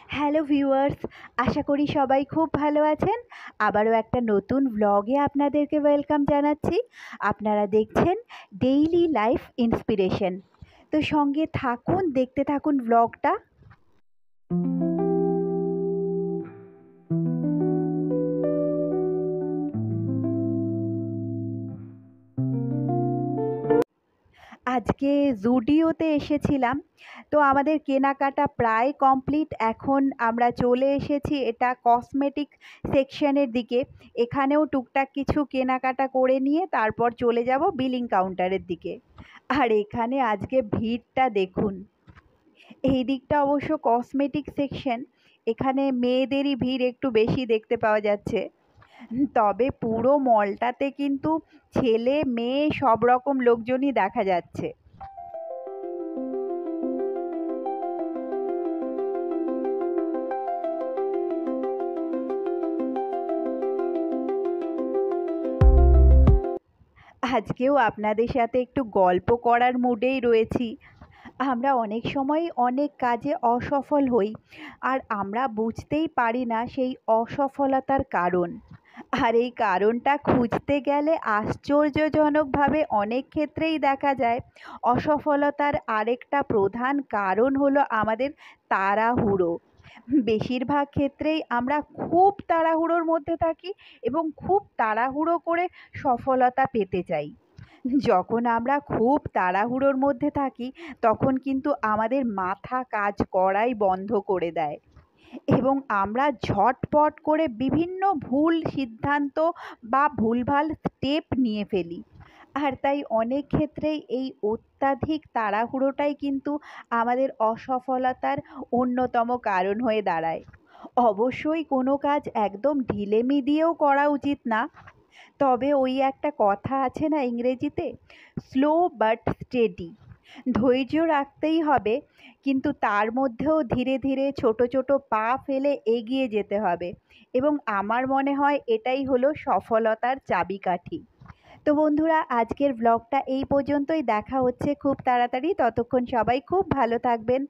Hello viewers, আশা করি সবাই খুব ভালো আছেন। আবারও একটা নতুন ব্লগে আপনাদেরকে ওয়েলকাম জানাচ্ছি। আপনারা দেখছেন ডেইলি লাইফ ইন্সপিরেশন। তো সঙ্গে থাকুন, দেখতে থাকুন ব্লগটা। আজকে জুডিওতে এসেছিলাম। তো আমাদের কেনাকাটা প্রায় কমপ্লিট। এখন আমরা চলে এসেছি এটা কসমেটিক সেকশনের দিকে। এখানেও টুকটাক কিছু কেনাকাটা করে নিয়ে তারপর চলে যাব বিলিং কাউন্টারের দিকে। আর এখানে আজকে ভিড়টা দেখুন। এই দিকটা অবশ্য কসমেটিক সেকশন। এখানে মেয়েদেরই ভিড় একটু বেশি দেখতে পাওয়া যাচ্ছে। তবে পুরো মলটাতে কিন্তু ছেলে মেয়ে সব রকম লোকজনই দেখা যাচ্ছে। আজকেও আপনাদের সাথে একটু গল্প করার মুডেই রয়েছি। আমরা অনেক সময় অনেক কাজে অসফল হই, আর আমরা বুঝতেই পারি না সেই অসফলতার কারণ। আর এই কারণটা খুঁজতে গেলে আশ্চর্যজনকভাবে অনেক ক্ষেত্রেই দেখা যায় অসফলতার আরেকটা প্রধান কারণ হলো আমাদের তাড়াহুড়ো। বেশিরভাগ ক্ষেত্রেই আমরা খুব তাড়াহুড়োর মধ্যে থাকি এবং খুব তাড়াহুড়ো করে সফলতা পেতে চাই। যখন আমরা খুব তাড়াহুড়োর মধ্যে থাকি তখন কিন্তু আমাদের মাথা কাজ করাই বন্ধ করে দেয় এবং আমরা ঝটপট করে বিভিন্ন ভুল সিদ্ধান্ত বা ভুলভাল স্টেপ নিয়ে ফেলি। আর তাই অনেক ক্ষেত্রেই এই অত্যাধিক তাড়াহুড়োটাই কিন্তু আমাদের অসফলতার অন্যতম কারণ হয়ে দাঁড়ায়। অবশ্যই কোনো কাজ একদম ঢিলেমি দিয়েও করা উচিত না। তবে ওই একটা কথা আছে না ইংরেজিতে, স্লো বাট স্টেডি। ধৈর্য রাখতেই হবে, কিন্তু তার মধ্যেও ধীরে ধীরে ছোট ছোট পা ফেলে এগিয়ে যেতে হবে। এবং আমার মনে হয় এটাই হলো সফলতার চাবিকাঠি। তো বন্ধুরা, আজকের ব্লগটা এই পর্যন্তই। দেখা হচ্ছে খুব তাড়াতাড়ি। ততক্ষণ সবাই খুব ভালো থাকবেন।